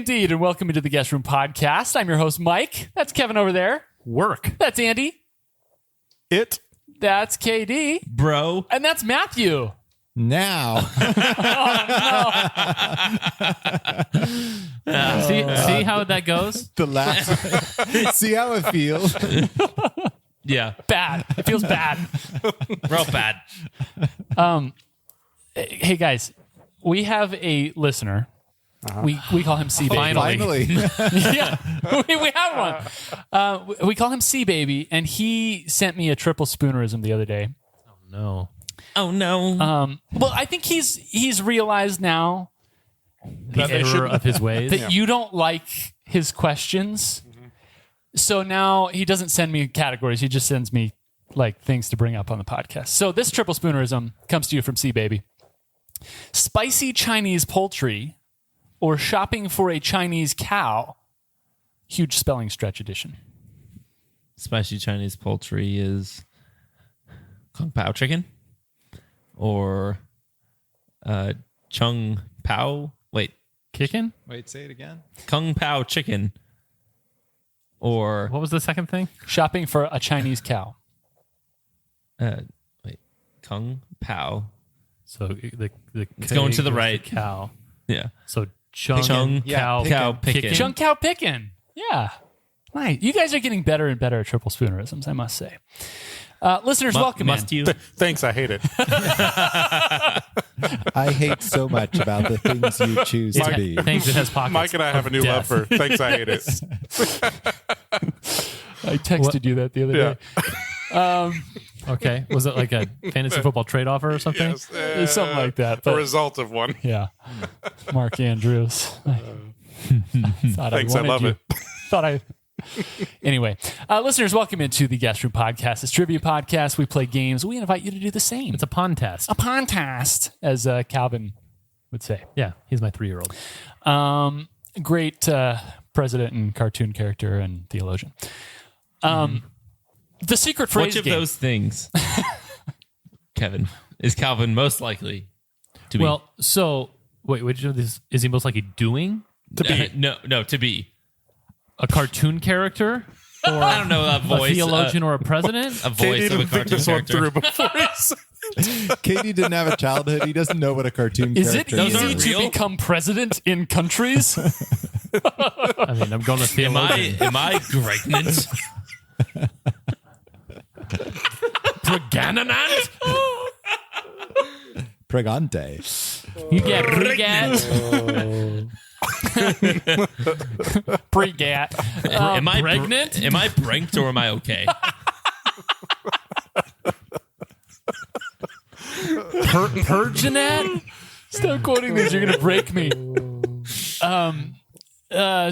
indeed, and welcome to the Guest Room Podcast. I'm your host, Mike. That's Kevin over there. Work. That's Andy. It. That's KD. Bro. And that's Matthew. Now. See how that goes? The last. See how it feels? Yeah. Bad. It feels bad. Real bad. Hey, guys, we have a listener. We call him C Baby. Finally. Yeah, we have one. We call him C Baby, and he sent me a triple spoonerism the other day. No. Oh, no. Well, I think he's realized now the error of his ways. that you don't like his questions. So now he doesn't send me categories. He just sends me like things to bring up on the podcast. So this triple spoonerism comes to you from C Baby. Spicy Chinese poultry or shopping for a Chinese cow. Huge spelling stretch edition. Spicy Chinese poultry is Kung Pao chicken or Chung Pao. Wait, Kicking? Wait, say it again. Kung Pao chicken or What was the second thing? Shopping for a Chinese cow. wait, Kung Pao. So the It's going to the goes right. cow. Yeah. So chung Cow picking. Chunk cow picking. Yeah. Nice. You guys are getting better and better at triple spoonerisms, I must say. Listeners, welcome Must in. you? Thanks, I hate it. I hate so much about the things you choose to be. Things that has pockets. Mike and I have a new death. love for Thanks, I hate it. I texted you that the other day. Okay. Was it like a fantasy football trade offer or something? Yes, Something like that. The But result of one. yeah. Mark Andrews. Thought Thanks, I wanted love you. it. Thought I... Anyway, listeners, welcome into the Guest Room Podcast. It's trivia podcast. We play games. We invite you to do the same. It's a pun test. a podcast, as Calvin would say. Yeah. He's my 3-year-old. Great president and cartoon character and theologian. The secret phrase Which of game. those things, Kevin, is Calvin most likely to be? Well, so wait, which of this is he most likely doing? to be. No, to be. A cartoon character? Or I don't know, a a voice. theologian or a president? A voice of a Think cartoon this one character. through before he said- Katie didn't have a childhood. He doesn't know what a cartoon Is it character Those easy aren't to real? become president in countries? I mean, I'm going to theologian. Am I pregnant? Pregnant? Pregante. You get pregat. Pregat. Am I pregnant? Am I pranked or am I okay? Perginat? Stop quoting these. You're going to break me.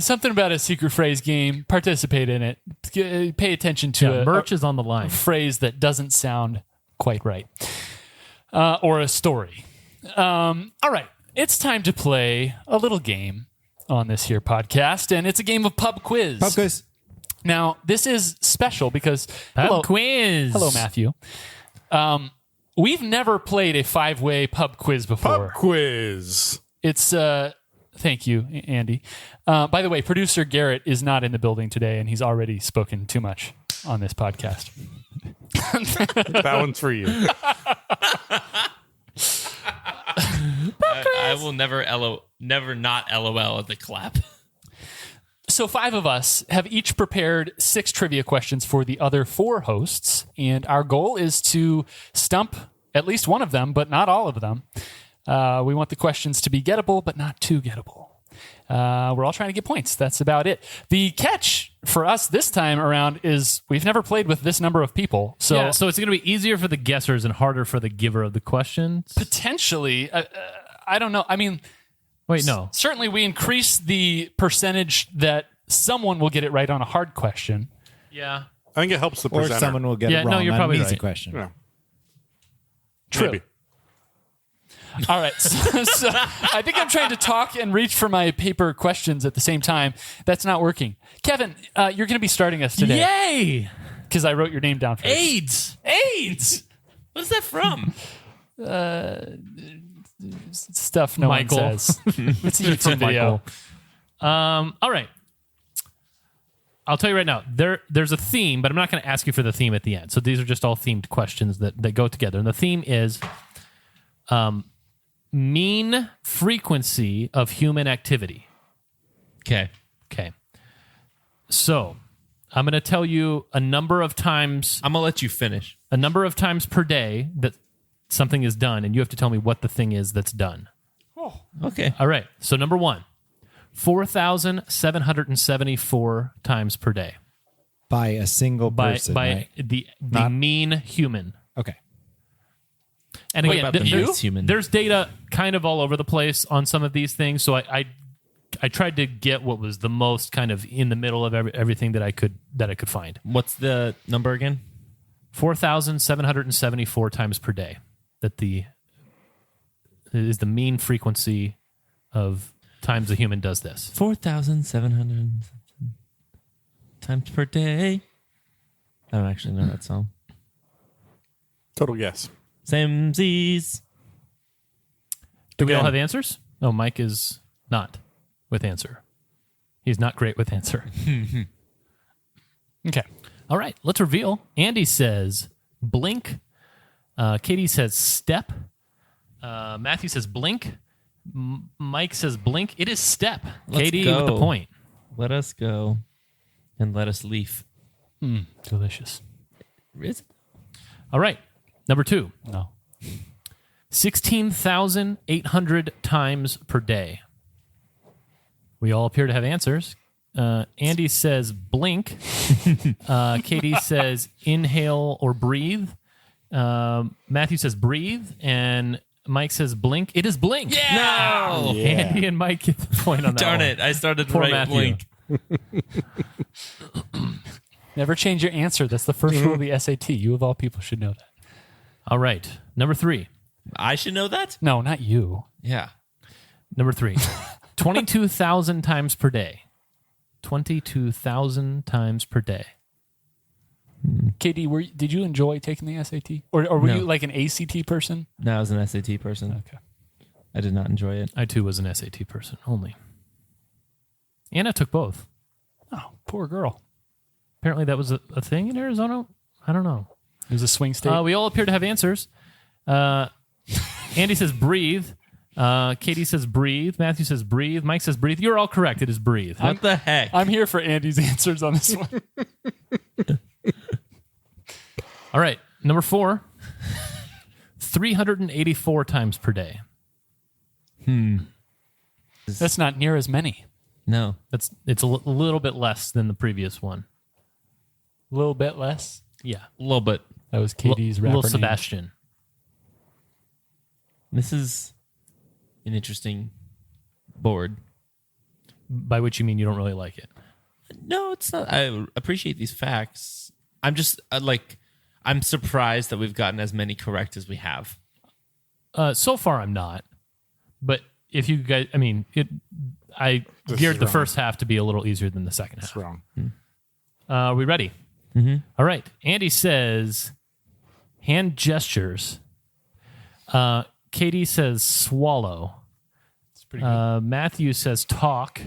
Something about a secret phrase game. Participate in it. Pay attention to Yeah, a merch is on the line. phrase that doesn't sound quite right. Or a story. All right. It's time to play a little game on this here podcast, and it's a game of pub quiz. Pub quiz. Now, this is special because... Pub quiz. Hello, Matthew. We've never played a 5-way pub quiz before. Pub quiz. It's thank you, Andy. By the way, producer Garrett is not in the building today, and he's already spoken too much on this podcast. That one's for you. I will never not LOL at the clap. So 5 of us have each prepared 6 trivia questions for the other 4 hosts, and our goal is to stump at least one of them, but not all of them. We want the questions to be gettable, but not too gettable. We're all trying to get points. That's about it. The catch for us this time around is we've never played with this number of people. So, So it's going to be easier for the guessers and harder for the giver of the questions. potentially, I don't know. I mean, Wait, no. certainly we increase the percentage that someone will get it right on a hard question. Yeah. I think it helps the Or presenter. someone will get Yeah, it no, wrong you're on probably an easy right. question. Yeah. True. Maybe. All right. So I think I'm trying to talk and reach for my paper questions at the same time. That's not working. Kevin, you're going to be starting us today Yay! because I wrote your name down first. AIDS. AIDS! What's that from? Stuff no Michael. one says. It's a From YouTube video. All right. I'll tell you right now, there's a theme, but I'm not going to ask you for the theme at the end. So these are just all themed questions that go together. And the theme is mean frequency of human activity. Okay. Okay. So I'm going to tell you a number of times I'm going to let you finish. per day that something is done, and you have to tell me what the thing is that's done. Okay. All right. So number 1, 4,774 times per day By a single person, by right? the mean human. Okay. And What again, about the nice human? there's data kind of all over the place on some of these things. So I tried to get what was the most kind of in the middle of everything that I could find. What's the number again? 4,774 times per day. That is the mean frequency of times a human does this. 4,700 times per day. I don't actually know that song. Total guess. Samesies. Do we all have answers? No, Mike is not with answer. He's not great with answer. Okay. All right, let's reveal. Andy says blink. Katie says step. Matthew says blink. Mike says blink. It is step. Let's Katie go. with the point. Let us go and let us leave. Delicious. Is it? All right, number 2. No. 16,800 times per day. We all appear to have answers. Andy says blink. Katie says inhale or breathe. Matthew says breathe. And Mike says blink. It is blink. Yeah! No! Andy and Mike get the point on that Darn one. it. I started to Poor write Matthew. blink. Never change your answer. That's the first rule of the SAT. You of all people should know that. All right, number 3. I should know that? No, not you. Yeah. Number 3. 22,000 times per day. 22,000 times per day. Katie, did you enjoy taking the SAT? Or were No. you like an ACT person? No, I was an SAT person. Okay. I did not enjoy it. I too was an SAT person only. Anna took both. Oh, poor girl. Apparently that was a thing in Arizona. I don't know. It was a swing state. We all appear to have answers. Andy says breathe. Katie says breathe. Matthew says breathe. Mike says breathe. You're all correct. It is breathe. What the heck? I'm here for Andy's answers on this one. All right. Number 4. 384 times per day. That's not near as many. No. It's a little bit less than the previous one. A little bit less. Yeah. A little bit. That was Katie's rapper Little name. Sebastian. This is an interesting board. By which you mean you don't really like it. No, it's not. I appreciate these facts. I'm just I'm surprised that we've gotten as many correct as we have. So far, I'm not. But if you guys, I mean, I This geared is the wrong. first half to be a little easier than the second half. It's wrong. Are we ready? Mm-hmm. All right. Andy says hand gestures. Katie says swallow. It's pretty good. Matthew says talk.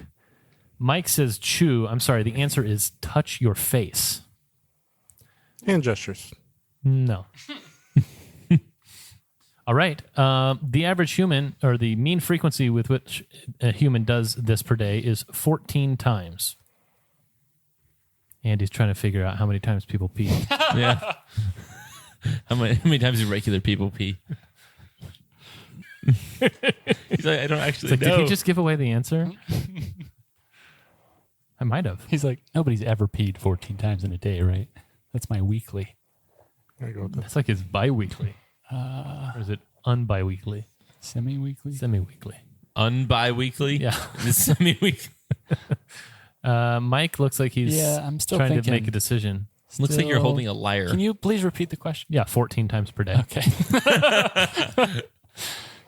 Mike says chew. I'm sorry. The answer is touch your face. Hand gestures. No. All right. The average human, or the mean frequency with which a human does this per day, is 14 times. Andy's trying to figure out how many times people pee. Yeah. How many times do regular people pee? He's like, I don't actually It's like, know. did he just give away the answer? I might have. He's like, nobody's ever peed 14 times in a day, right? That's my weekly. There you go with that. That's like his bi-weekly. Or is it unbi-weekly? Semi-weekly? Semi-weekly. Unbi-weekly? Yeah. This semi-week. Mike looks like he's Yeah, I'm still trying to thinking. make a decision. Looks like you're Still- holding a lyre. Can you please repeat the question? Yeah, 14 times per day. Okay.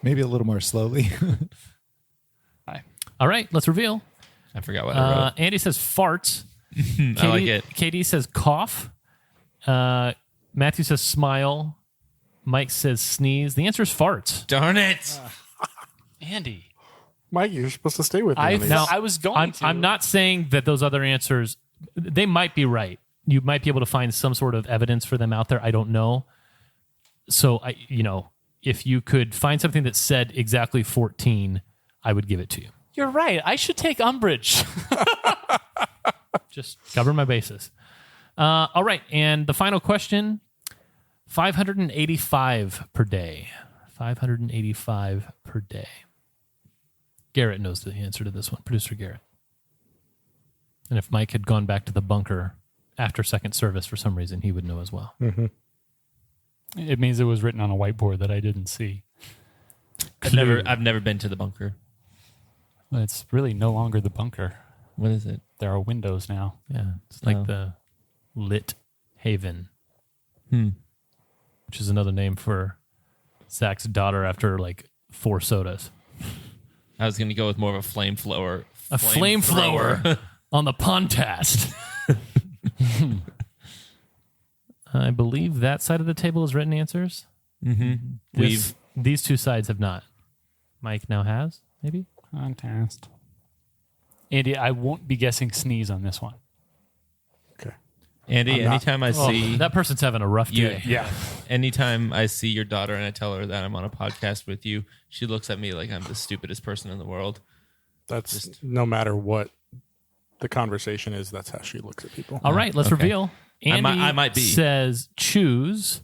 Maybe a little more slowly. All right, let's reveal. I forgot what I wrote. Andy says farts. I like it. Katie says cough. Matthew says smile. Mike says sneeze. The answer is farts. Darn it. Andy. Mike, you're supposed to stay with me. on these. I was going to. I'm not saying that those other answers, they might be right. You might be able to find some sort of evidence for them out there. I don't know. So, if you could find something that said exactly 14, I would give it to you. You're right. I should take umbrage. Just cover my bases. All right. And the final question, 585 per day. 585 per day. Garrett knows the answer to this one, producer Garrett. And if Mike had gone back to the bunker after second service for some reason, he would know as well. It means it was written on a whiteboard that I didn't see. I've never been to the bunker. Well, it's really no longer the bunker. What is it? There are windows now. Yeah, it's like the Lit Haven, which is another name for Zach's daughter after like 4 sodas. I was going to go with more of a flame flower. A flamethrower on the Pontast. I believe that side of the table has written answers. Mm-hmm. These two sides have not. Mike now has, maybe? Contest. Andy, I won't be guessing sneeze on this one. Okay. Andy, I'm anytime I see that person's having a rough day. Yeah. anytime I see your daughter and I tell her that I'm on a podcast with you, she looks at me like I'm the stupidest person in the world. That's no matter what the conversation is, that's how she looks at people. All right, let's reveal. Andy I might be. says choose.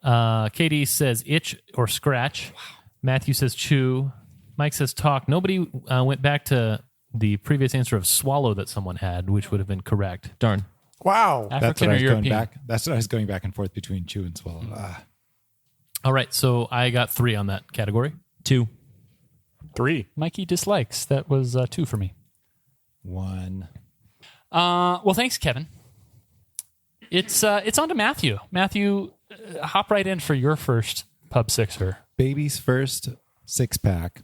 Katie says itch or scratch. Matthew says chew. Mike says talk. Nobody went back to the previous answer of swallow that someone had, which would have been correct. Darn. Wow. That's African what I or was going European? back. That's what I was going back and forth between chew and swallow. All right, so I got 3 on that category. 2. 3. Mikey dislikes. That was 2 for me. 1. Well, thanks, Kevin. It's on to Matthew. Matthew, hop right in for your first pub sixer. Baby's first 6-pack.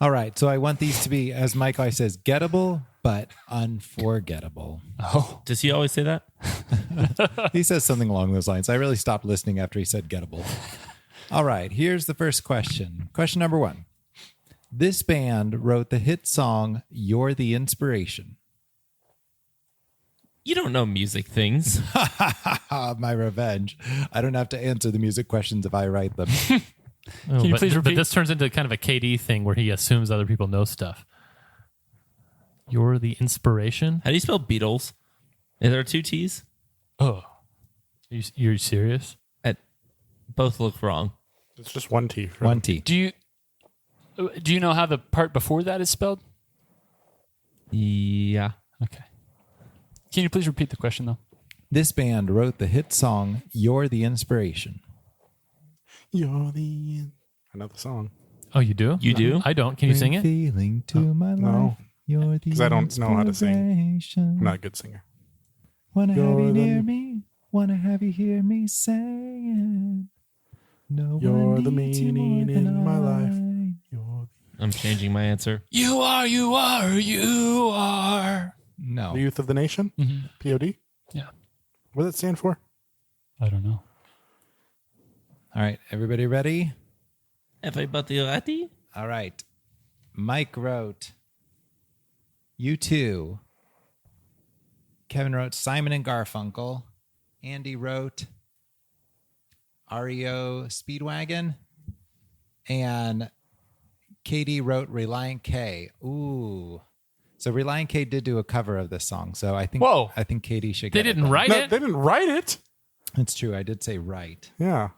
All right, so I want these to be, as Mike always says, gettable but unforgettable. Oh, Does he always say that? He says something along those lines. I really stopped listening after he said gettable. All right, here's the first question. Question number 1. This band wrote the hit song You're the Inspiration. You don't know music things. My revenge. I don't have to answer the music questions if I write them. Can you please But repeat? this turns into kind of a KD thing where he assumes other people know stuff. You're the inspiration? How do you spell Beatles? Is there 2 T's? oh, You're serious? Both look wrong. It's just 1 T. Right? 1 T. do you know how the part before that is spelled? Yeah. Okay. Can you please repeat the question though? This band wrote the hit song You're the Inspiration. You're the... I know the song. Oh, you do? You do? I don't. Can you sing it? Feeling to my no. life. You're the 'Cause I don't know how to sing. inspiration. I'm not a good singer. Wanna have You're you the- near me. Wanna have you hear me saying. No You're one the needs you more meaning than in my life. I. You're I'm changing my answer. You are, you are, you are. No. the youth of the nation? POD? Yeah. What does it stand for? I don't know. All right, everybody ready? Everybody ready? All right. Mike wrote U2. Kevin wrote Simon and Garfunkel. Andy wrote REO Speedwagon. And Katie wrote Reliant K. Ooh. So Reliant K did do a cover of this song. So I think Whoa. I think Katie should They get didn't it. write No, it? they didn't write it. It's true. I did say right. Yeah.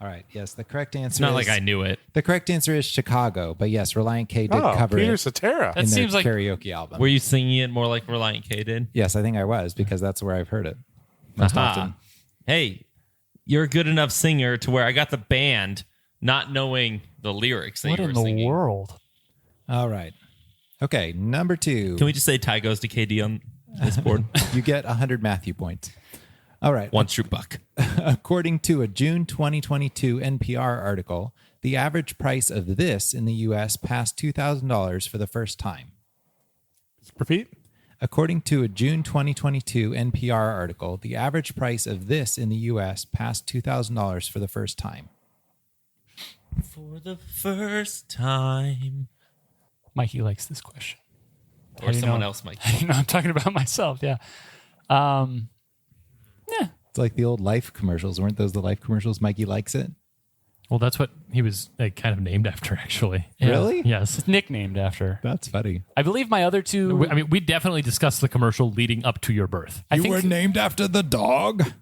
All right. Yes, the correct answer It's not is like I knew it. the correct answer is Chicago. But yes, Reliant K did Oh, cover Peter it Cetera. That in their seems like karaoke album. Were you singing it more like Reliant K did? Yes, I think I was because that's where I've heard it most Aha. often. Hey, you're a good enough singer to where I got the band not knowing the lyrics that what you were in the singing. world? All right. Okay, number 2. Can we just say tie goes to KD on this board? You get 100 Matthew points. All right. One true buck. According to a June 2022 NPR article, the average price of this in the U.S. passed $2,000 for the first time. Repeat. According to a June 2022 NPR article, the average price of this in the U.S. passed $2,000 for the first time. For the first time. Mikey likes this question. How Or do you someone know? else might. I'm talking about myself. Yeah. It's like the old Life commercials. Weren't those the Life commercials? Mikey likes it. Well, that's what he was like, kind of named after, actually. Really? Yes. It's nicknamed after. That's funny. I believe my other two. I mean, we definitely discussed the commercial leading up to your birth. I think named after the dog.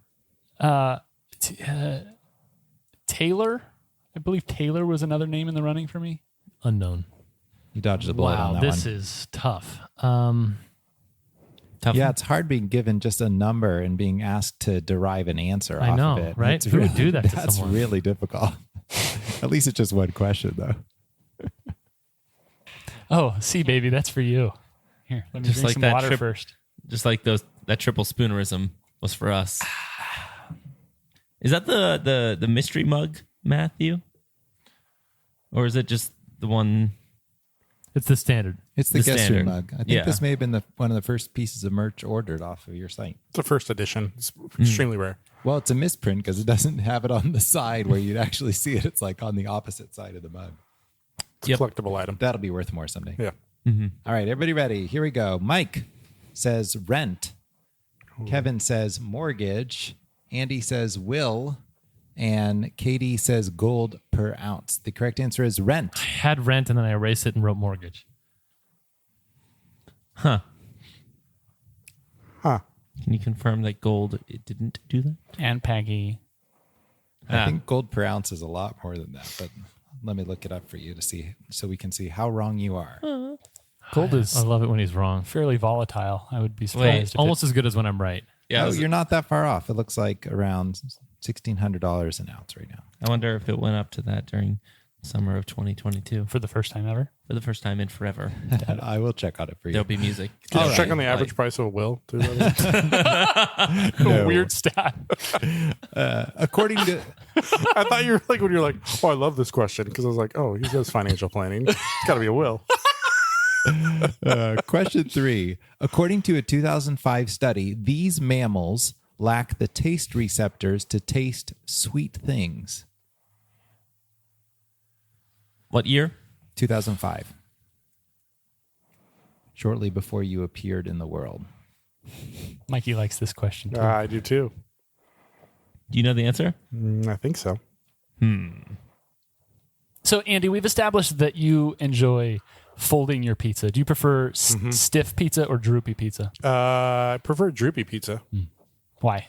Taylor. I believe Taylor was another name in the running for me. Unknown. You dodged a bullet on Wow, that this one. is tough. Tough. Yeah, it's hard being given just a number and being asked to derive an answer I off know, of it. right? It's Who would do that to That's someone? really difficult. At least it's just one question, though. Oh, see, baby, that's for you. Here, let me Just drink like some that water trip- first. Just like that triple spoonerism was for us. Is that the mystery mug, Matthew? Or is it just the one? It's the standard. It's the The guest room standard. mug. I think Yeah. this may have been one of the first pieces of merch ordered off of your site. It's a first edition. It's extremely rare. Well, it's a misprint because it doesn't have it on the side where you'd actually see it. It's like on the opposite side of the mug. It's a collectible item. That'll be worth more someday. Yeah. All right, everybody ready? Here we go. Mike says rent. Kevin says mortgage. Andy says will. And Katie says gold per ounce. The correct answer is rent. I had rent and then I erased it and wrote mortgage. Huh. Huh. Can you confirm that gold it didn't do that? And Peggy. I think gold per ounce is a lot more than that, but let me look it up for you to see so we can see how wrong you are. Gold is I love it when he's wrong. fairly volatile. I would be surprised. if Almost as good as when I'm right. Yeah. Oh, you're not that far off. It looks like around $1,600 an ounce right now. I wonder if it went up to that during summer of 2022 for the first time ever. for the first time in forever. I will check on it for you. There'll be music. Can you check on the average price of a will, too? No. Weird stat. According to I thought you were like, when you're like, oh, I love this question. Because I was like, oh, he does financial planning. It's got to be a will. question 3, according to a 2005 study, these mammals lack the taste receptors to taste sweet things. What year? 2005. Shortly before you appeared in the world. Mikey likes this question too. I do, too. Do you know the answer? I think so. So, Andy, we've established that you enjoy folding your pizza. Do you prefer stiff pizza or droopy pizza? I prefer droopy pizza. Why?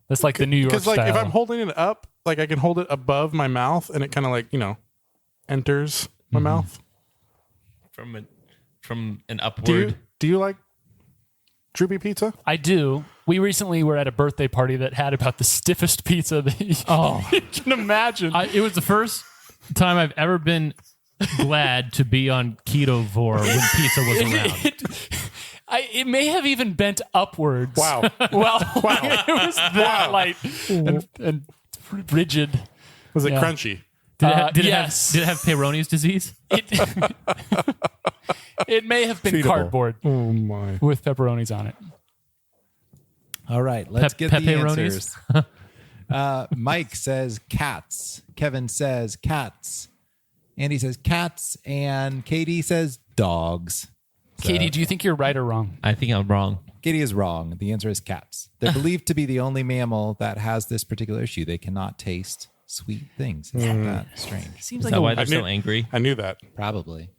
That's like the New York Because, like, style. if I'm holding it up, like, I can hold it above my mouth and it kind of, like, enters my mouth. From an upward. Do you like droopy pizza? I do. We recently were at a birthday party that had about the stiffest pizza that you can imagine. It was the first time I've ever been glad to be on ketovore when pizza was around. It may have even bent upwards. Wow. Well, it was that light and rigid. Was it Yeah. crunchy? Yes. Did it have Peyronie's disease? It may have been Feedable. cardboard Oh, my. with pepperonis on it. All right, let's get the pepperonis? answers. Mike says cats. Kevin says cats. Andy says cats. And Katie says dogs. So, Katie, do you think you're right or wrong? I think I'm wrong. Katie is wrong. The answer is cats. They're believed to be the only mammal that has this particular issue. They cannot taste sweet things. Isn't that strange? Seems Is like that why a, they're knew- so angry? I knew that. Probably.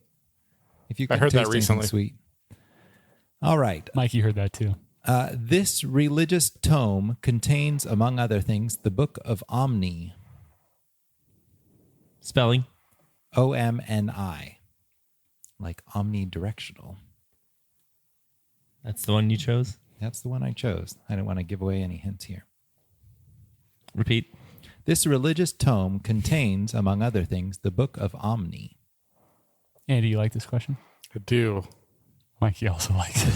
If you I can heard that taste anything recently. sweet. All right. Mikey heard that too. This religious tome contains, among other things, the Book of Omni. Spelling. OMNI. Like omnidirectional. That's the one you chose. That's the one I chose. I didn't want to give away any hints here. Repeat. This religious tome contains, among other things, the Book of Omni. Andy, you like this question? I do. Mikey also likes it.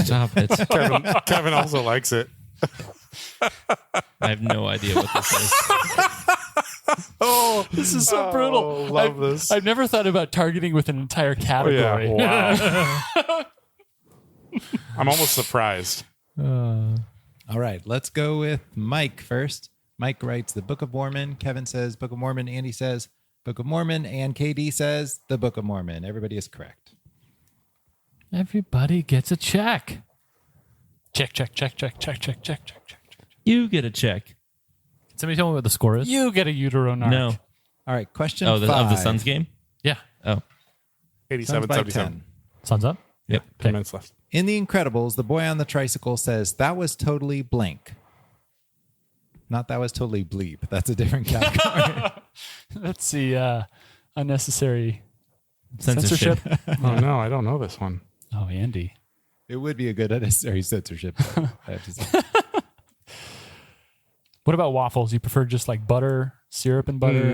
Stop it. Kevin also likes it. I have no idea what this is. Oh, This is so brutal. love this. I've never thought about targeting with an entire category. Wow. I'm almost surprised. All right, let's go with Mike first. Mike writes the Book of Mormon. Kevin says Book of Mormon. Andy says Book of Mormon. And KD says the Book of Mormon. Everybody is correct. Everybody gets a check. Check, check, check, check, check, check, check, check, check. You get a check. Can somebody tell me what the score is? You get a uteronarc. No. All right, question Oh, 5. of the Suns game? Yeah. Oh. 87, Suns by 77. 10. Sun's up. Yep. 10 minutes left. In The Incredibles, the boy on the tricycle says, "That was totally blank." Not that was totally bleep. That's a different category. That's the unnecessary Censorship. Oh, no, I don't know this one. Oh, Andy. It would be a good unnecessary censorship. I have to say. What about waffles? You prefer just like butter, syrup and butter,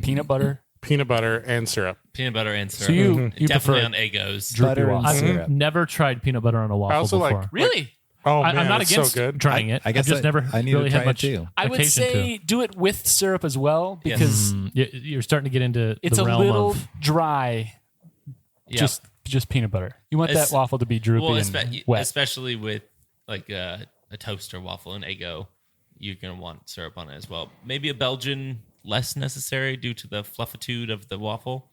peanut butter? Peanut butter and syrup. Peanut butter and syrup. So you Definitely prefer on Eggos. droopy Butter and waffles. syrup. Never tried peanut butter on a waffle I also before. like. Really? Oh, man, I'm not it's against so good. trying it. I guess I've just never I need to really try had it much too. I would occasion say do it with syrup as well Yes. because You're starting to get into it's the a realm little of dry. Yeah. Just peanut butter. You want Es- that waffle to be droopy Well, and wet. especially with like a toaster waffle and Eggo, you're going to want syrup on it as well. Maybe a Belgian less necessary due to the fluffitude of the waffle.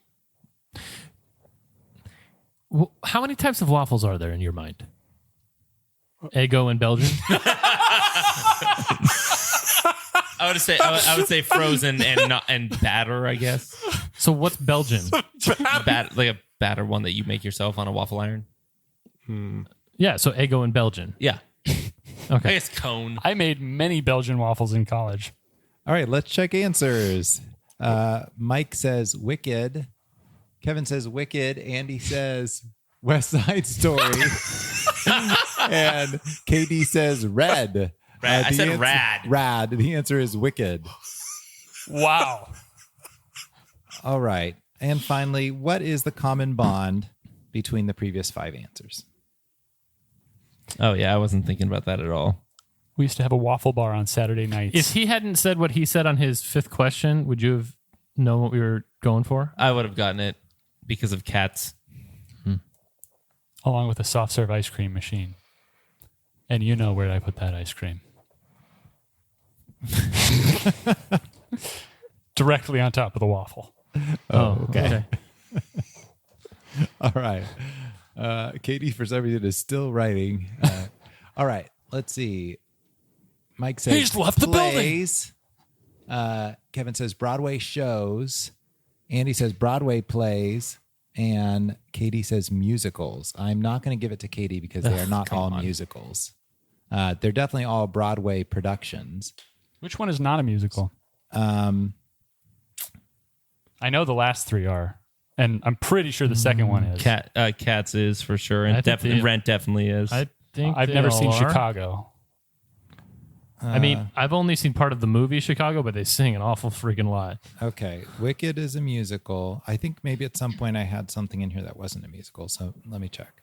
Well, how many types of waffles are there in your mind? Eggo and Belgian? I would say frozen and batter, I guess. So what's Belgian? Like a batter one that you make yourself on a waffle iron. Yeah, so Eggo and Belgian. Yeah. Okay. I guess cone. I made many Belgian waffles in college. All right, let's check answers. Mike says Wicked. Kevin says Wicked. Andy says West Side Story. And KD says Red. Rad. I The said answer- rad. Rad. The answer is Wicked. Wow. All right. And finally, what is the common bond between the previous 5 answers? Oh, yeah. I wasn't thinking about that at all. We used to have a waffle bar on Saturday nights. If he hadn't said what he said on his 5th question, would you have known what we were going for? I would have gotten it because of cats. along with a soft serve ice cream machine. And you know where I put that ice cream. Directly on top of the waffle. Oh, okay. All right. Katie, for some reason, is still writing. All right. Let's see. Mike says He's left the building. plays. Kevin says Broadway shows. Andy says Broadway plays. And Katie says musicals. I'm not going to give it to Katie because they are not all musicals. They're definitely all Broadway productions. Which one is not a musical? I know the last three are. And I'm pretty sure the second one is. Cats is for sure, and I think they- Rent definitely is. I think I've they never all seen are. Chicago. I mean, I've only seen part of the movie Chicago, but they sing an awful freaking lot. Okay. Wicked is a musical. I think maybe at some point I had something in here that wasn't a musical. So let me check.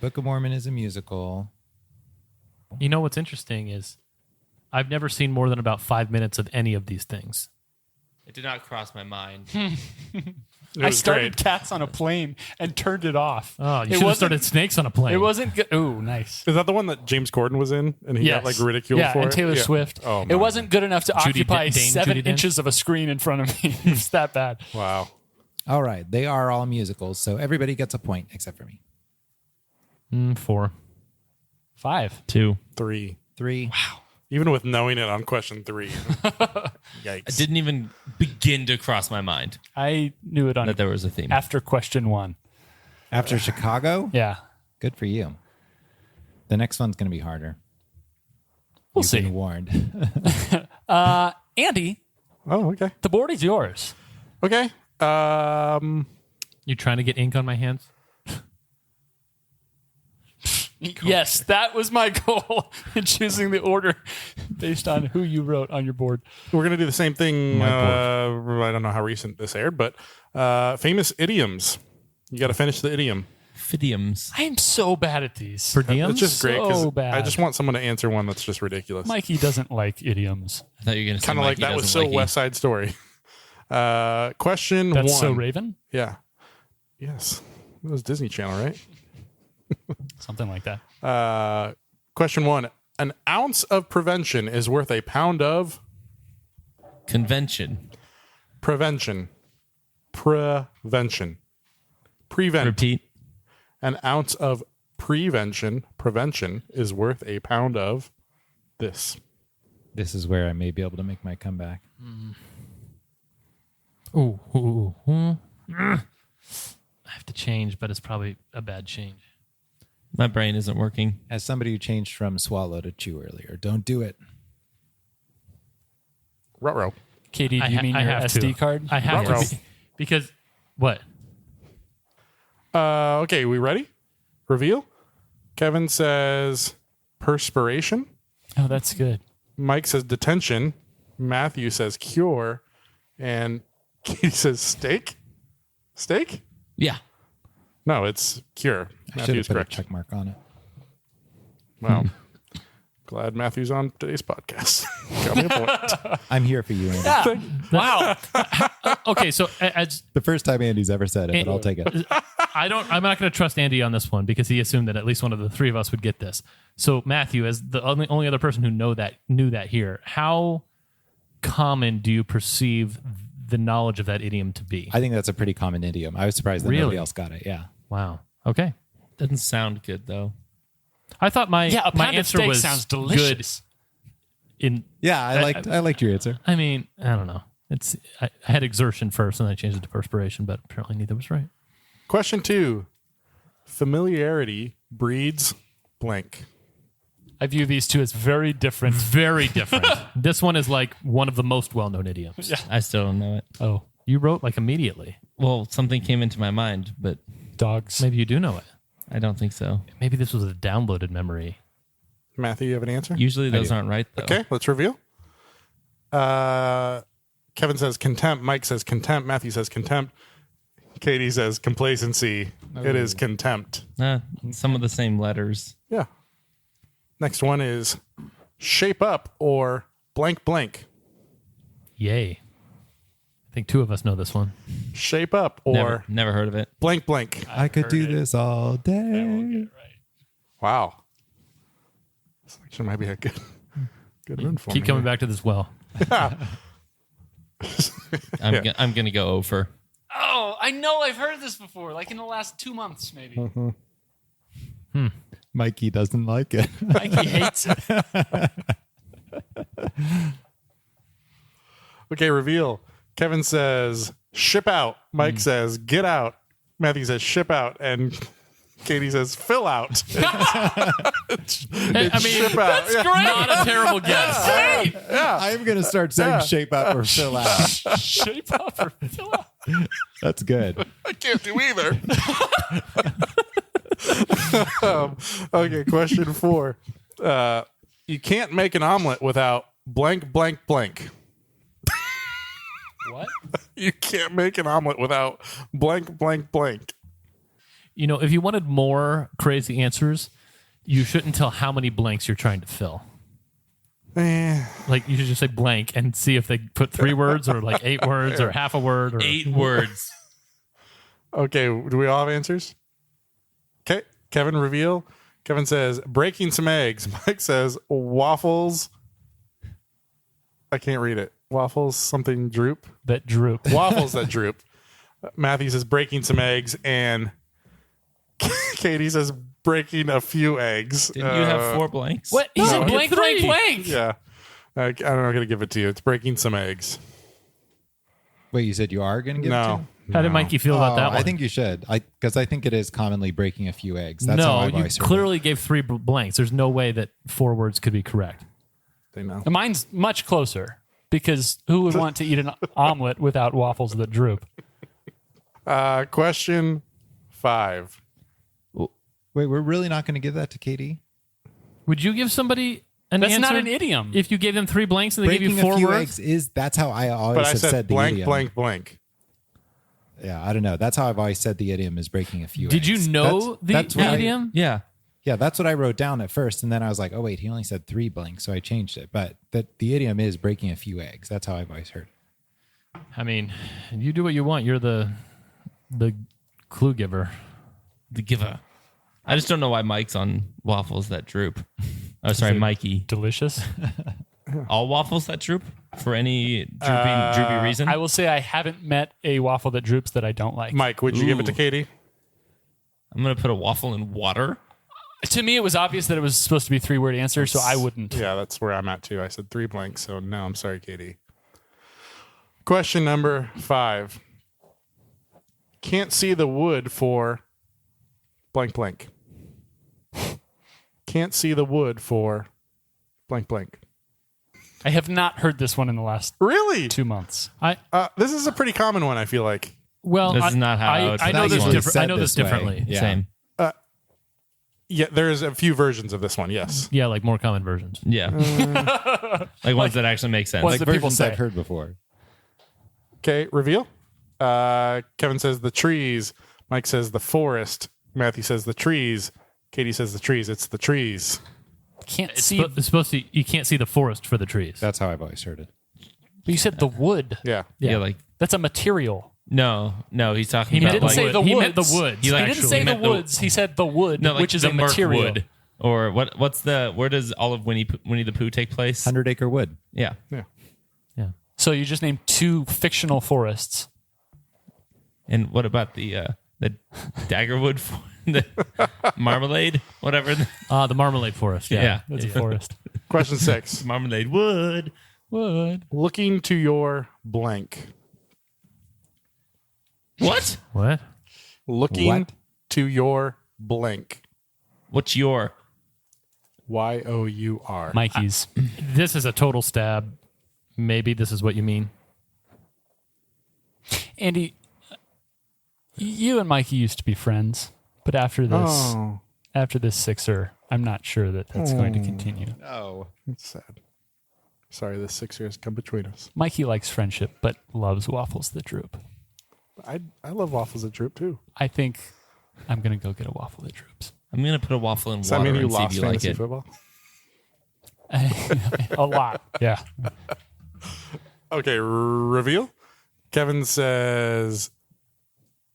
Book of Mormon is a musical. You know what's interesting is I've never seen more than about 5 minutes of any of these things. It did not cross my mind. I started Cats on a Plane and turned it off. Oh, you It should have wasn't- started Snakes on a Plane. It wasn't good. Ooh, nice. Is that the one that James Corden was in and he got like ridiculed yeah, for and it? Taylor Yeah. Swift. Oh, it my. wasn't good enough to Judi occupy Dench, 7 Judi Dench. inches of a screen in front of me. It's that bad. Wow. All right. They are all musicals. So everybody gets a point except for me. 4. 5. 2. 3. 3. Even with knowing it on question 3. Yikes. It didn't even begin to cross my mind I knew it on that there was a theme. after question 1. After Chicago? Yeah. Good for you. The next one's going to be harder. We'll You've see. been warned. Andy, Oh, okay. the board is yours. Okay. You trying to get ink on my hands? Yes, that was my goal in choosing the order based on who you wrote on your board. We're going to do the same thing. I don't know how recent this aired, but famous idioms. You got to finish the idiom. Fidioms. I am so bad at these. Per diem? It's just great So because bad. I just want someone to answer one that's just ridiculous. Mikey doesn't like idioms. I thought you were going to say Kind of like Mikey that was doesn't so like West Side Story. Question That's 1. so Raven? Yeah. Yes. It was Disney Channel, right? Something like that. Question 1. An ounce of prevention is worth a pound of Convention. prevention. Prevention. Prevent. Repeat. An ounce of prevention is worth a pound of this. This is where I may be able to make my comeback. Ooh. I have to change, but it's probably a bad change. My brain isn't working. As somebody who changed from swallow to chew earlier, don't do it. Ruh-roh. Katie, do I you mean your have SD to. card? I have Ruh-roh. to because what? Okay, we ready? Reveal? Kevin says perspiration. Oh, that's good. Mike says detention. Matthew says cure. And Katie says steak. Steak? Yeah. No, it's cure. I should Matthew's have put correct. a check mark on it. Wow. Glad Matthew's on today's podcast. Got me a point. I'm here for you, Andy. Wow. Okay, so as The first time Andy's ever said it, but I'll take it. I'm not going to trust Andy on this one because he assumed that at least one of the three of us would get this. So Matthew, as the only other person who knew that here, how common do you perceive the knowledge of that idiom to be? I think that's a pretty common idiom. I was surprised that Really? nobody else got it. Yeah. Wow. Okay. Doesn't sound good though. I thought my Yeah, a my pound of answer steak was sounds good. delicious. Yeah, I liked your answer. I mean, I don't know. I had exertion first, and then I changed it to perspiration, but apparently neither was right. Question 2. Familiarity breeds blank. I view these two as very different. Very different. This one is like one of the most well-known idioms. I still don't know it. Oh, you wrote like immediately. Well, something came into my mind, but Dogs. Maybe you do know it. I don't think so. Maybe this was a downloaded memory. Matthew, you have an answer? Usually those aren't right though. Okay, let's reveal. Kevin says contempt. Mike says contempt. Matthew says contempt. Katie says complacency. It is contempt. Some of the same letters. Yeah. Next one is shape up or blank blank. Yay. I think two of us know this one. Shape up or Never heard of it. blank blank. I could do this all day. Wow. This actually might be a good run for me. Keep coming back to this well. I'm gonna go over. Oh, I know I've heard this before, like in the last 2 months, maybe. Mikey doesn't like it. Mikey hates it. Okay, reveal. Kevin says ship out. Mike says get out. Matthew says ship out. And Katie says fill out. I mean, Ship out. Yeah. not a terrible guess. I'm going to start saying shape up or fill out. Shape up or fill out. That's good. I can't do either. Okay, question 4. You can't make an omelet without blank, blank, blank. What? You can't make an omelet without blank, blank, blank. You know, if you wanted more crazy answers, you shouldn't tell how many blanks you're trying to fill. Like, you should just say blank and see if they put 3 words or like 8 words or half a word. Or 8 words. Okay, do we all have answers? Okay, Kevin, reveal. Kevin says breaking some eggs. Mike says waffles. I can't read it. Waffles something droop. That droop. Waffles that droop. Matthew says breaking some eggs, and Katie says breaking a few eggs. Didn't you have 4 blanks? What? He said blank, blank, 3. blank. Yeah. I don't know. I'm going to give it to you. It's breaking some eggs. Wait, you said you are going to give it to No. him? How did Mikey feel about that one? I think you should. Because I think it is commonly breaking a few eggs. That's how no, I've you always heard clearly gave 3 blanks. There's no way that 4 words could be correct. They know. And mine's much closer because who would want to eat an omelet without waffles that droop? Question 5. it. Wait, we're really not going to give that to Katie? Would you give somebody an That's answer not an idiom. if you gave them 3 blanks and they Breaking gave you 4 a few words? eggs that's how I always But I have said said the blank, idiom. blank, blank. Yeah, I don't know. That's how I've always said the idiom is breaking a few Did eggs. you know That's the what I- idiom? Yeah. Yeah, that's what I wrote down at first, and then I was like, "Oh wait, he only said 3 blanks," so I changed it. But the idiom is breaking a few eggs. That's how I've always heard it. I mean, you do what you want. You're the clue giver. The giver. I just don't know why Mike's on waffles that droop. Oh, sorry, Mikey. Delicious. All waffles that droop for any droopy reason? I will say I haven't met a waffle that droops that I don't like. Mike, would you give it to Ooh. Katie? I'm going to put a waffle in water. To me, it was obvious that it was supposed to be a 3-word answer, so I wouldn't. Yeah, that's where I'm at too. I said 3 blanks, so no, I'm sorry, Katie. Question number 5. Can't see the wood for blank blank. Can't see the wood for blank blank. I have not heard this one in the last Really? 2 months. This is a pretty common one, I feel like. Well, This is not how I would I know put this this different. I know this Said this way. differently. Yeah. Same. Yeah, there's a few versions of this one, yes. Yeah, like more common versions. Yeah. Like ones that actually make sense. What's Like the people versions say? I've heard before. Okay, reveal. Kevin says the trees. Mike says the forest. Matthew says the trees. Katie says the trees. It's the trees. Can't It's, see. it's supposed to. You can't see the forest for the trees. That's how I've always heard it. But you said the wood. Yeah. yeah, like, That's a material. no, he's talking He about didn't like, say the He woods. meant the woods. He He like- didn't actually say the meant the- woods. He said the wood, no, like which is the a material. Mirkwood. Or what's the, where does all of Winnie the Pooh take place? 100 Acre Wood. Yeah. yeah. So you just named 2 fictional forests. And what about the Daggerwood, the Marmalade, whatever? The Marmalade Forest. Yeah. Yeah. That's a forest. Question 6. Marmalade wood. Wood. Looking to your blank. What? What? Looking What? to your blank. What's your? YOUR. Mikey's. This is a total stab. Maybe this is what you mean. Andy, you and Mikey used to be friends, but after this sixer, I'm not sure that that's going to continue. No. That's sad. Sorry, this 6 years come between us. Mikey likes friendship, but loves Waffles the Droop. I love waffles at Droop too. I think I'm going to go get a waffle that droops. I'm gonna put a waffle in Does that water mean you and see if lost you like fantasy it. football? A lot. Yeah. Okay, reveal. Kevin says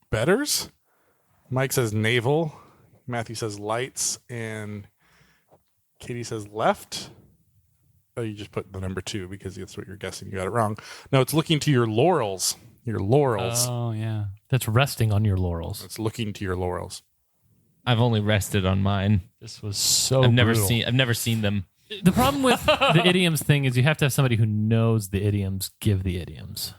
betters. Mike says navel. Matthew says lights. And Katie says left. Oh, you just put the number 2 because that's what you're guessing. You got it wrong. No, it's looking to your laurels. Your laurels. Oh, yeah. That's resting on your laurels. It's looking to your laurels. I've only rested on mine. This was so I've never brutal. seen them. The problem with the idioms thing is you have to have somebody who knows the idioms give the idioms.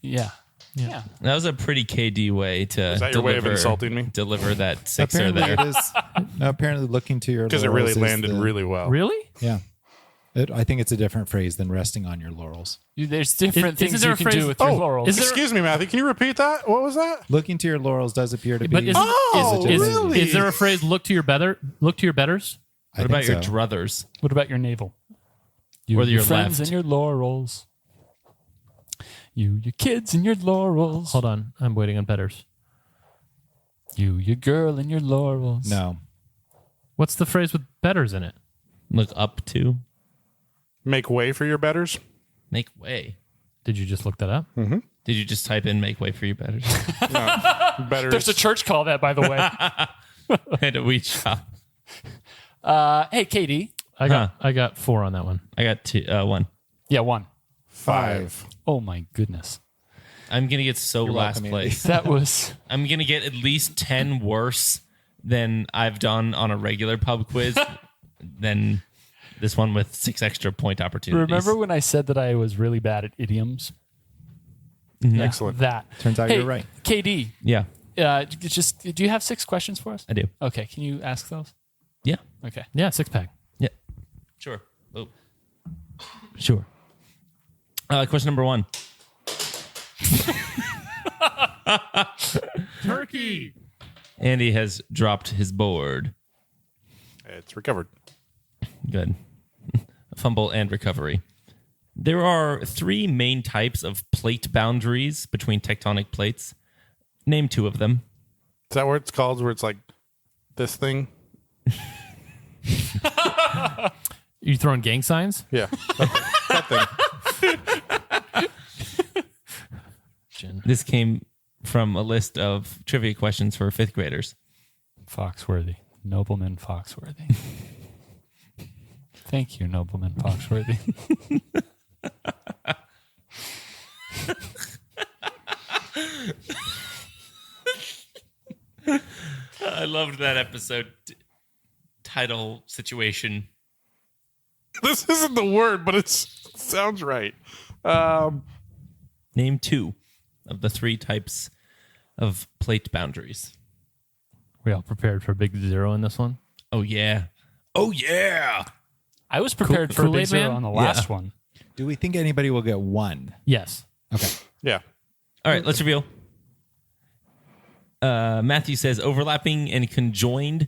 Yeah. Yeah. That was a pretty KD way to Is that your way of insulting me? Deliver that sixer Apparently there. it is. No, apparently looking to your Because it laurels really is landed really well. Really? Yeah. I think it's a different phrase than resting on your laurels. There's different Isn't things there you a can phrase- do with your Oh, laurels. is there- Excuse me, Matthew. Can you repeat that? What was that? Looking to your laurels does appear to be. But Oh, is, really? is there a phrase "look to your betters"? I What think about your so. druthers? What about your navel? Or your friends left? and your laurels. You, your kids and your laurels. Hold on, I'm waiting on betters. You, your girl and your laurels. No. What's the phrase with betters in it? Look up to. Make way for your betters. Make way. Did you just look that up? Did you just type in make way for your betters? Betters. There's a church call that, by the way. And a weed shop. Hey, Katie. I got 4 on that one. I got 1. Yeah, 1. 5. Oh, my goodness. I'm going to get so last welcome, Andy. place. That was... I'm going to get at least 10 worse than I've done on a regular pub quiz than this one with 6 extra point opportunities. Remember when I said that I was really bad at idioms? Yeah. Excellent. That. Turns out Hey, you're right. KD, Yeah, do you have 6 questions for us? I do. Okay, can you ask those? Yeah. Okay. Yeah, 6-pack. Yeah. Sure. Oh. Sure. Question number 1. Turkey. Andy has dropped his board. It's recovered. Good. Fumble and recovery. There are 3 main types of plate boundaries between tectonic plates. Name 2 of them. Is that what it's called? Where it's like this thing? You throwing gang signs? Yeah. That thing. This came from a list of trivia questions for 5th graders. Foxworthy. Nobleman Foxworthy. Thank you, Nobleman Foxworthy. I loved that episode title situation. This isn't the word, but it sounds right. Name 2 of the 3 types of plate boundaries. We all prepared for a big 0 in this one. Oh, yeah. Oh, yeah. I was prepared for a big Kool-Aid 0 Man? on the last one. Do we think anybody will get 1? Yes. Okay. Yeah. All right, let's reveal. Matthew says overlapping and conjoined.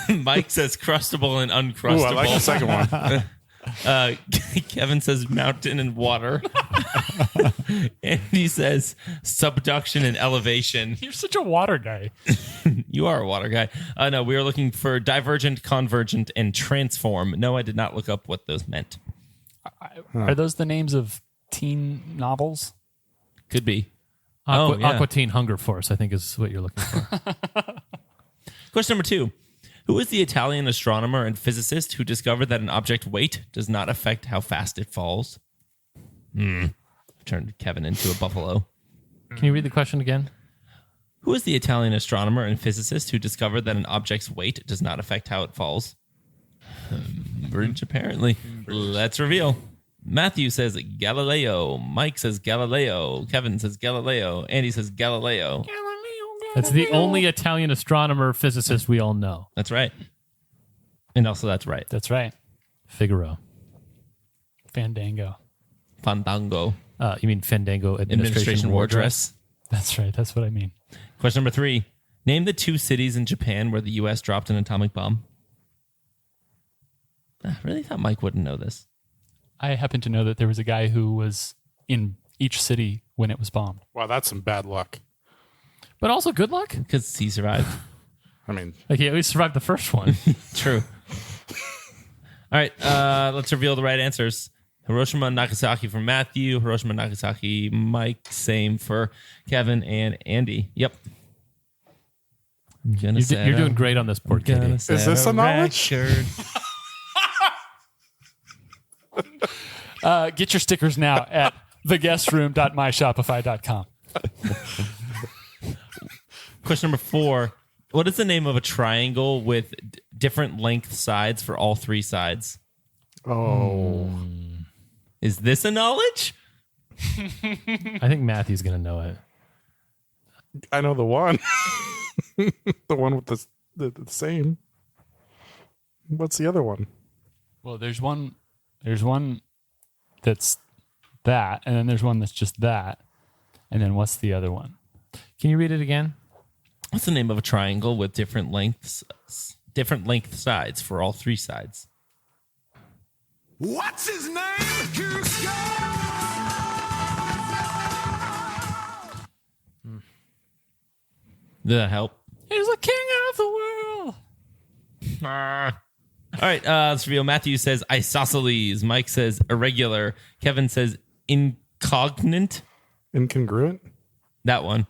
Mike says crustable and uncrustable. Ooh, I like the second one. Kevin says mountain and water. Andy says subduction and elevation. You're such a water guy. You are a water guy. No, we were looking for divergent, convergent, and transform. No, I did not look up what those meant. Are those the names of teen novels? Could be. Aqua Teen Hunger Force, I think, is what you're looking for. Question number 2. Who is the Italian astronomer and physicist who discovered that an object weight does not affect how fast it falls? Turned Kevin into a buffalo. Can you read the question again? Who is the Italian astronomer and physicist who discovered that an object's weight does not affect how it falls? British, apparently. Let's reveal. Matthew says Galileo. Mike says Galileo. Kevin says Galileo. Andy says Galileo. It's the only Italian astronomer physicist we all know. That's right. And also that's right. That's right. Figaro. Fandango. Fandango. You mean Fandango Administration Wardress. That's right. That's what I mean. Question number 3. Name the 2 cities in Japan where the U.S. dropped an atomic bomb. I really thought Mike wouldn't know this. I happen to know that there was a guy who was in each city when it was bombed. Wow, that's some bad luck. But also good luck. Because he survived. I mean, Like he at least survived the first one. True. All right, let's reveal the right answers. Hiroshima and Nagasaki for Matthew. Hiroshima and Nagasaki, Mike. Same for Kevin and Andy. Yep. You're doing great on this board, Katie. is this a knowledge? Get your stickers now at theguestroom.myshopify.com. Question number 4. What is the name of a triangle with different length sides for all 3 sides? Oh. Is this a knowledge? I think Matthew's going to know it. I know the one. The one with the same. What's the other one? Well, there's one that's that, and then there's one that's just that. And then what's the other one? Can you read it again? What's the name of a triangle with different length sides for all 3 sides? What's his name? Did that help? He's the king of the world. All right, let's reveal. Matthew says isosceles. Mike says irregular. Kevin says incognate. Incongruent? That one.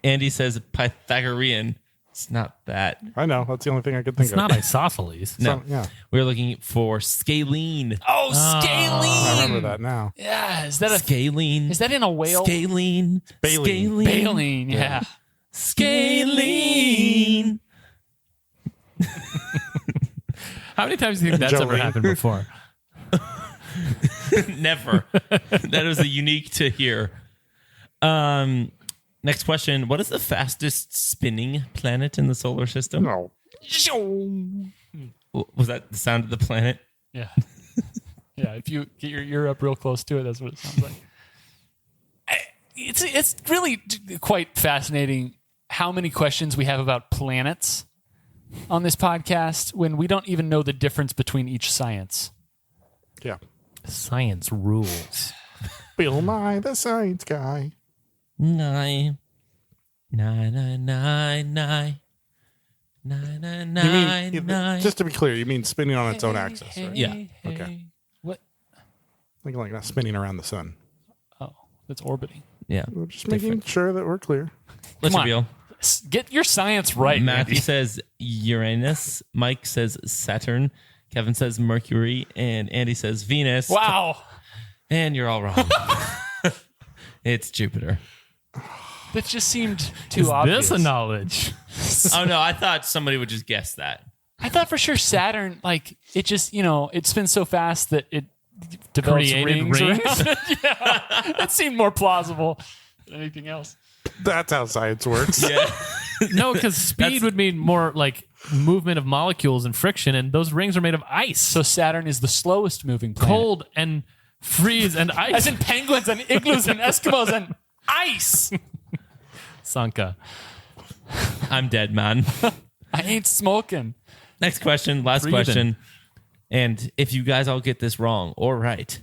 Andy says Pythagorean. It's not that. I know. That's the only thing I could think It's of. not isosceles. No. Yeah. We're looking for scalene. Oh, I scalene. remember that now. Yeah, is that Scalene. is that in a whale? Scalene. Baleen. Scalene. Baleen, yeah. Scalene. How many times do you think that's ever Jolene. happened before? Never. That was a unique to hear. Next question. What is the fastest spinning planet in the solar system? No. Was that the sound of the planet? Yeah. Yeah, if you get your ear up real close to it, that's what it sounds like. It's really quite fascinating how many questions we have about planets on this podcast when we don't even know the difference between each science. Yeah. Science rules. Bill Nye, the science guy. Nine. Nine, nine, nine, nine. Nine, nine, nine, You mean, nine. just to be clear, you mean spinning on its own axis, right? Yeah. Okay. What? Like not spinning around the sun. Oh, that's orbiting. Yeah. We're just making sure that we're clear. Let's Come on. reveal. Get your science right, Matthew Andy. says Uranus. Mike says Saturn. Kevin says Mercury. And Andy says Venus. Wow. And you're all wrong. It's Jupiter. That just seemed too Is obvious. this a knowledge? Oh no, I thought somebody would just guess that. I thought for sure Saturn, like, it just, it spins so fast that it develops Created rings. rings? around it. Yeah, that seemed more plausible than anything else. That's how science works. Yeah. No, because speed would mean more like movement of molecules and friction, and those rings are made of ice. So Saturn is the slowest moving planet. Cold and freeze and ice. As in penguins and igloos and Eskimos and ice. Sanka. I'm dead, man. I ain't smoking. Next question, last Breathing. question. And if you guys all get this wrong or right,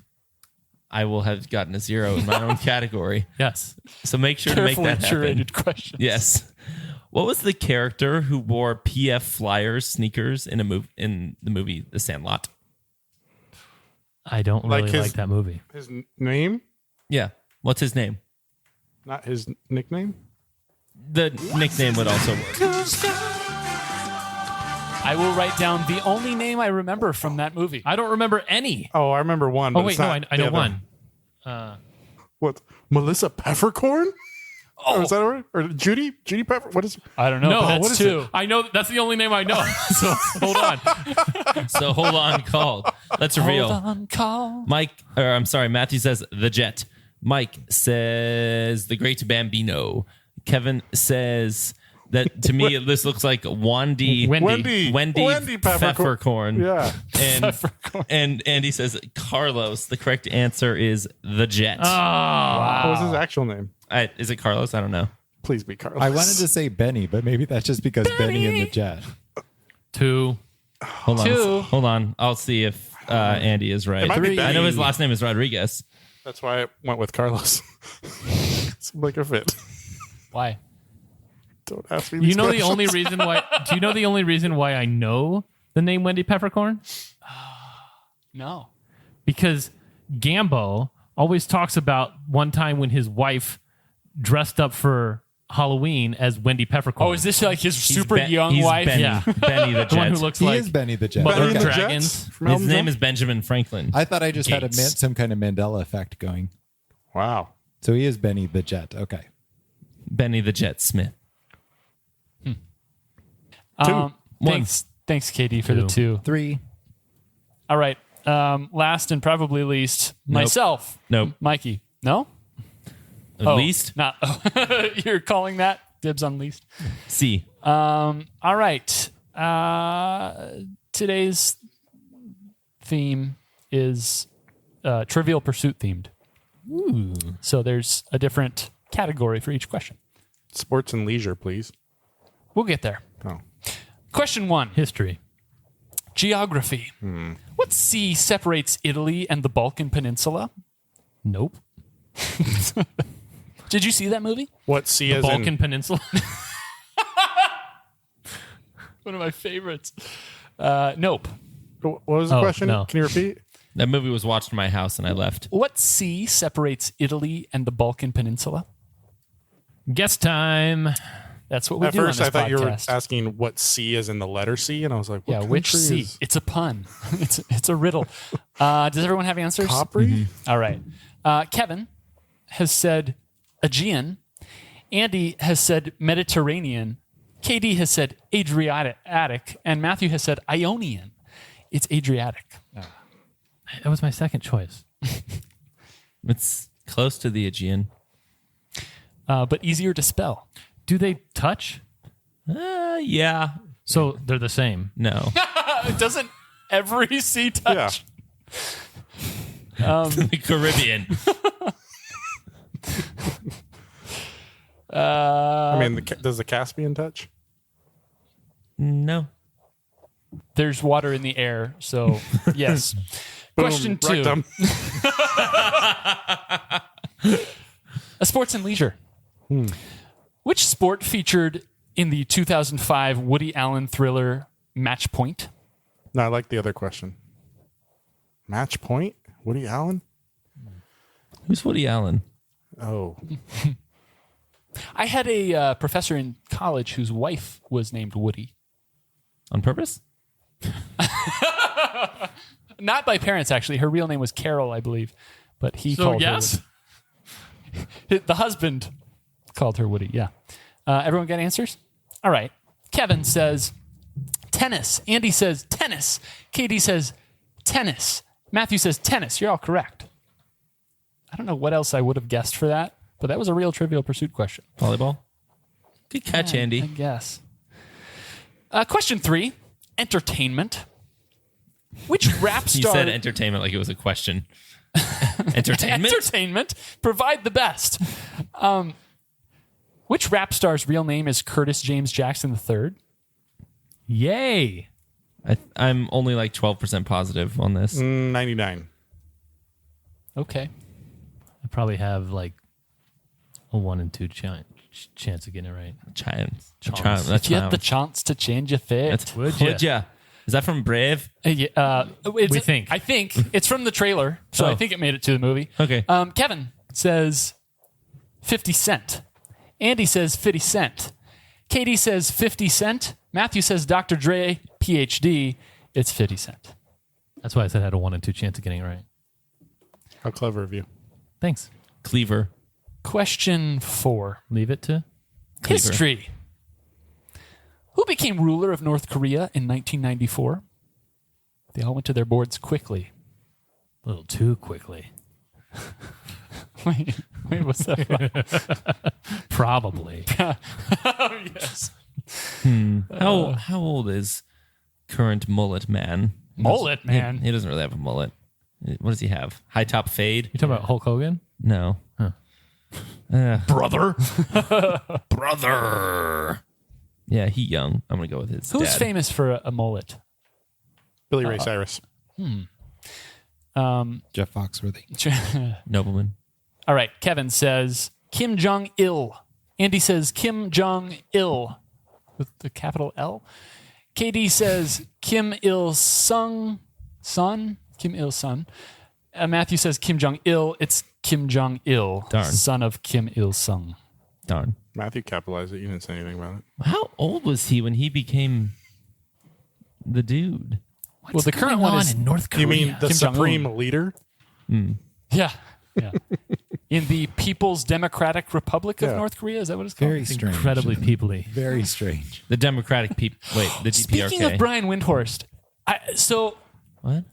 I will have gotten a 0 in my own category. Yes. So make sure to make Carefully that happen. curated questions. Yes. What was the character who wore PF Flyers sneakers in the movie The Sandlot? I don't Like really his- like that movie. His name, Yeah. What's his name? not his nickname. The nickname would also work. I will write down the only name I remember from that movie. I don't remember any. Oh, I remember one. But Oh, wait, it's no, not I the know other. one. What? Melissa Peppercorn? Oh, is that right? Or Judy Pepper? What is? I don't know. No, but what that's is two. I know that's the only name I know. So hold on. So hold on, called. Let's reveal. Hold on, call. Matthew says The Jet. Mike says The Great Bambino. Kevin says that to me this looks like Wendy Wendy. Wendy Peppercorn. Yeah. And Andy says Carlos. The correct answer is The Jet. What was his actual name? Is it Carlos? I don't know. Please be Carlos. I wanted to say Benny, but maybe that's just because Benny and the Jet. 2. Hold on. Two. Hold on. I'll see if Andy is right. It might be I know his Benny. last name is Rodriguez. That's why I went with Carlos. Seemed like a fit. Why? Don't ask me. You These know the questions. only reason why? Do you know the only reason why I know the name Wendy Peppercorn? No. Because Gambo always talks about one time when his wife dressed up for Halloween as Wendy Peppercorn. Oh, is this like his super Ben- young he's wife? Benny, Yeah. Benny the the one who Jet. looks He like is Benny the Jet. Mother Benny of and the Dragons. Jets from His Elton name John? is Benjamin Franklin. I thought I just had Gates. some kind of Mandela effect going. Wow. So he is Benny the Jet. Okay. Benny the Jet Smith. Thanks, Katie, for the 2. 3. All right. Last and probably least, myself. Nope. Mikey. No? At least Not. You're calling that dibs on least? C. All right. Today's theme is Trivial Pursuit themed. Ooh. So there's a different category for each question. Sports and leisure, please. We'll get there. Oh. Question 1. history. Geography. What sea separates Italy and the Balkan Peninsula? Nope. Did you see that movie? What sea The is Balkan in? Peninsula. One of my favorites. Nope. What was the Oh, question? no. Can you repeat? That movie was watched in my house and I left. What sea separates Italy and the Balkan Peninsula? Guess time. That's what we At do first, on I this thought you were podcast. asking what sea is in the letter C, and I was like, what Yeah, which country sea? is It's a pun. it's a riddle. Does everyone have answers? Capri? All right. Kevin has said Aegean. Andy has said Mediterranean. KD has said Adriatic. And Matthew has said Ionian. It's Adriatic. That was my second choice. It's close to the Aegean. But easier to spell. Do they touch? Yeah. So they're the same. No. Doesn't every sea touch? The Caribbean. I mean, does the Caspian touch? No. There's water in the air. So, yes. Question Boom, 2. rectum. A sports and leisure. Which sport featured in the 2005 Woody Allen thriller Match Point? No, I like the other question. Match point? Woody Allen? Who's Woody Allen? Oh. I had a professor in college whose wife was named Woody. On purpose? Not by parents, actually. Her real name was Carol, I believe. But he So called yes. her Woody. The husband called her Woody. Yeah. Everyone got answers? All right. Kevin says tennis. Andy says tennis. Katie says tennis. Matthew says tennis. You're all correct. I don't know what else I would have guessed for that, but that was a real Trivial Pursuit question. Volleyball. Good catch, Andy. I guess. Question 3, entertainment. Which rap You star... said entertainment like it was a question. Entertainment? Entertainment. Provide the best. Which rap star's real name is Curtis James Jackson III? Yay. I'm only like 12% positive on this. 99. Okay. I probably have like a 1 in 2 chance of getting it right. Chance. Chance. If you had the chance to change your fate. Would ya? Would ya? Is that from Brave? We think. I think it's from the trailer, so Oh. I think it made it to the movie. Okay. Kevin says 50 Cent. Andy says 50 Cent. Katie says 50 Cent. Matthew says Dr. Dre, PhD. It's 50 Cent. That's why I said I had a 1 in 2 chance of getting it right. How clever of you. Thanks. Cleaver. Question 4. Leave it to... Cleaver. History. Who became ruler of North Korea in 1994? They all went to their boards quickly. A little too quickly. Wait, what's that from? Probably. Yes. How old is current mullet man? Mullet man? He doesn't really have a mullet. What does he have? High top fade? You talking about Hulk Hogan? No. Brother. Brother. Yeah, he young. I'm gonna go with his Who's dad. famous for a mullet? Billy Ray Cyrus. Jeff Foxworthy. Nobleman. All right. Kevin says Kim Jong Il. Andy says Kim Jong Il with the capital L. KD says Kim Il Sung son. Kim Il Sung. Matthew says Kim Jong Il. It's Kim Jong Il, Darn. son of Kim Il Sung. Darn. Matthew capitalized it. You didn't say anything about it. How old was he when he became the dude? Well, the current one is in North Korea. You mean the Kim Jong-un. supreme leader? yeah. In the People's Democratic Republic of Yeah. North Korea, is that what it's called? Very strange. incredibly peoply. Very strange. The Democratic people. Wait, the DPRK. Speaking of Brian Windhorst, so What?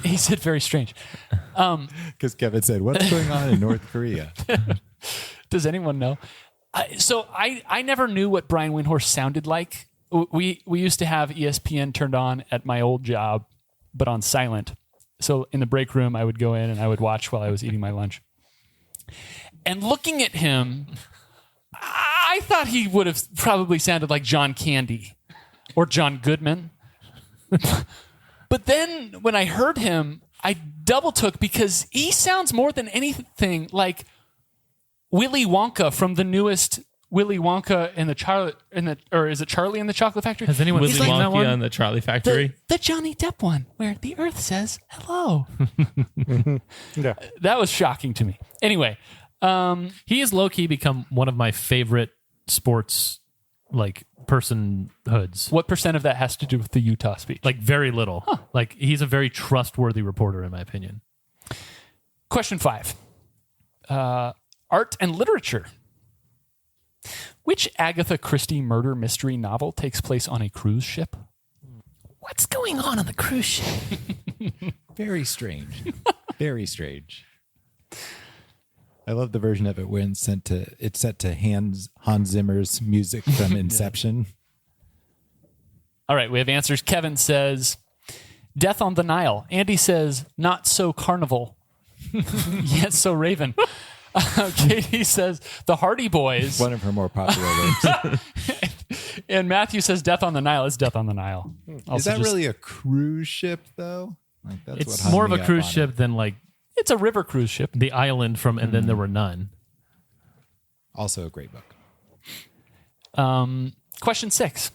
he said very strange. Because Kevin said, "What's going on in North Korea?" Does anyone know? I never knew what Brian Windhorst sounded like. We used to have ESPN turned on at my old job, but on silent. So in the break room, I would go in and I would watch while I was eating my lunch. And looking at him, I thought he would have probably sounded like John Candy or John Goodman. But then when I heard him, I double took because he sounds more than anything like Willy Wonka from the newest Willy Wonka and or is it Charlie and the Chocolate Factory? Has anyone Willy seen that Wonka one? on the Charlie Factory. The Johnny Depp one where the Earth says hello. Yeah. That was shocking to me. Anyway, He has low-key become one of my favorite sports personhoods. what % of that has to do with the Utah speech? Like very little. Like he's a very trustworthy reporter in my opinion. Question 5. Art and literature. Which Agatha Christie murder mystery novel takes place on a cruise ship? What's going on the cruise ship? Very strange. Very strange. I love the version of it when it's set to Hans Zimmer's music from Inception. All right, we have answers. Kevin says, Death on the Nile. Andy says, Not So Carnival. Yet So Raven. Katie says, The Hardy Boys. One of her more popular works. And Matthew says, Death on the Nile. It's Death on the Nile. Is Also that just- really a cruise ship, though? Like, that's what It's hung more of me a up cruise on ship it. than like It's a river cruise ship. the island from And Then There Were None. Also a great book. Question 6.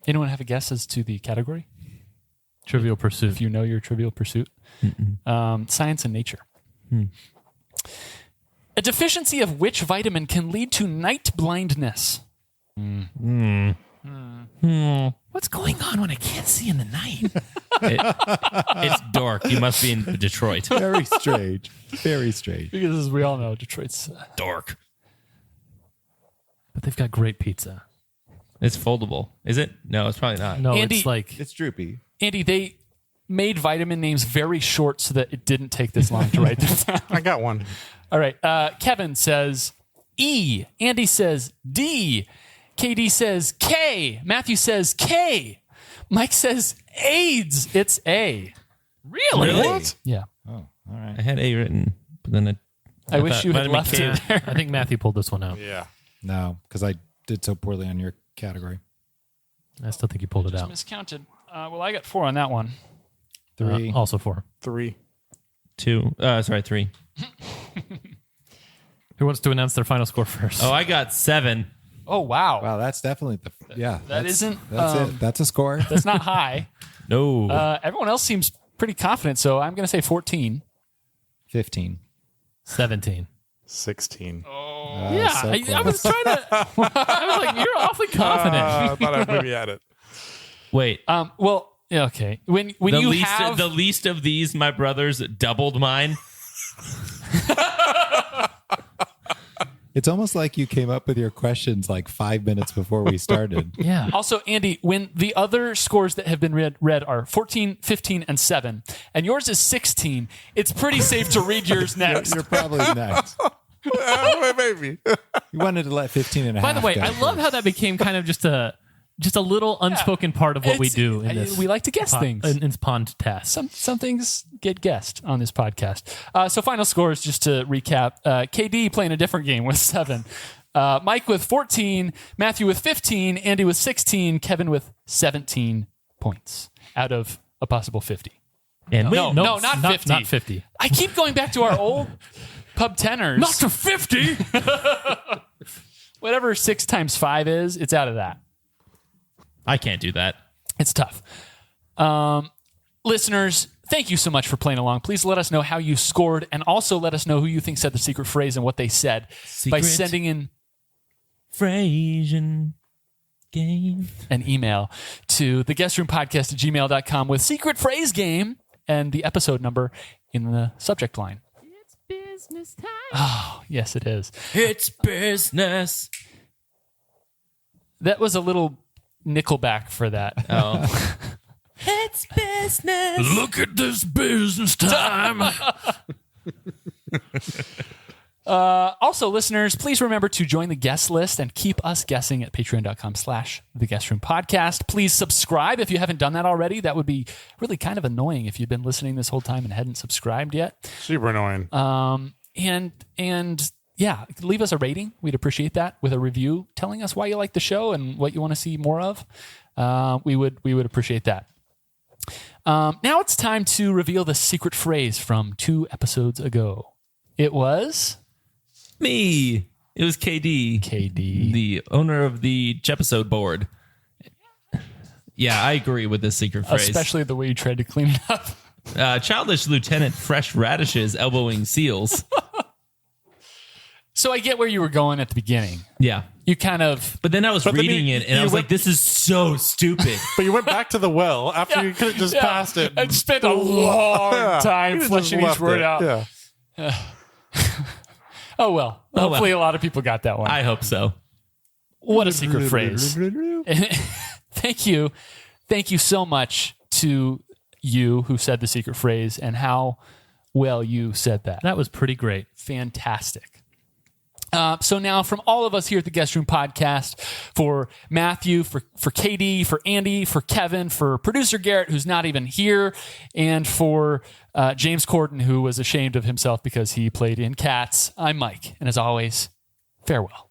Anyone have a guess as to the category? Trivial Pursuit. If you know your Trivial Pursuit. Science and nature. A deficiency of which vitamin can lead to night blindness? What's going on when I can't see in the night? It's dark. You must be in Detroit. Very strange. Very strange. Because as we all know, Detroit's... Dark. But they've got great pizza. It's foldable. Is it? No, it's probably not. No, Andy- it's like It's droopy. Andy, they made vitamin names very short so that it didn't take this long to write them down. I got one. All right. Kevin says E. Andy says D. KD says K. Matthew says K. Mike says AIDS. It's A. really. What? Yeah. Oh, all right. I had A written, but then I wish thought you had vitamin left K- it there. I think Matthew pulled this one out. Yeah. No, because I did so poorly on your category. I still think you pulled it Just out. miscounted. Well, I got 4 on that one. 3. Also 4. 3. 3. Who wants to announce their final score first? Oh, I got 7. Oh, wow. Wow, that's definitely That that's, isn't. That's it. That's a score. That's not high. No. Everyone else seems pretty confident, so I'm going to say 14. 15. 17. 16. Yeah, so I close. was trying to. I was like, you're awfully confident. I thought I maybe had it. Wait. Well, yeah, okay. When the you least have the least of these, my brothers doubled mine. It's almost like you came up with your questions like 5 minutes before we started. Yeah. Also, Andy, when the other scores that have been read are 14, 15, and 7, and yours is 16, it's pretty safe to read yours next. You're probably next. Maybe. You wanted to let 15 and a By half the way, go I love first. how that became kind of just a little unspoken part of what we It's- do in this. we like to guess things. In Pond Test. Some things get guessed on this podcast. So final scores, just to recap. KD playing a different game with 7. Mike with 14. Matthew with 15. Andy with 16. Kevin with 17 points out of a possible 50. And No, not 50. Not 50. I keep going back to our old pub tenors. Not to 50. Whatever 6 times 5 is, it's out of that. I can't do that. It's tough. Listeners, thank you so much for playing along. Please let us know how you scored, and also let us know who you think said the secret phrase and what they said by Secret sending in Frasian game. an email to theguestroompodcast@gmail.com with secret phrase game and the episode number in the subject line. It's business time. Oh, yes, it is. It's business. That was a little Nickelback for that. Oh. It's business. Look at this business time. Also, listeners, please remember to join the guest list and keep us guessing at patreon.com/theguestroom-podcast. Please subscribe if you haven't done that already. That would be really kind of annoying if you've been listening this whole time and hadn't subscribed yet. Super annoying. And yeah, leave us a rating. We'd appreciate that with a review telling us why you like the show and what you want to see more of. We would appreciate that. Now it's time to reveal the secret phrase from 2 episodes ago. It was Me. It was KD. KD. The owner of the Jepisode board. Yeah, I agree with this secret phrase. Especially the way you tried to clean it up. Childish Lieutenant Fresh Radishes elbowing seals. So I get where you were going at the beginning. Yeah. You kind of But then I was But then reading it and I you was went- like, this is so stupid. But you went back to the well after you could have just passed it. and spent a long Yeah. time You just fleshing each left word it. out. Yeah. Oh well. Hopefully a lot of people got that one. I hope so. What a secret phrase. Thank you. Thank you so much to you who said the secret phrase and how well you said that. That was pretty great. Fantastic. So now from all of us here at the Guest Room Podcast, for Matthew, for Katie, for Andy, for Kevin, for producer Garrett, who's not even here, and for James Corden, who was ashamed of himself because he played in Cats, I'm Mike. And as always, farewell.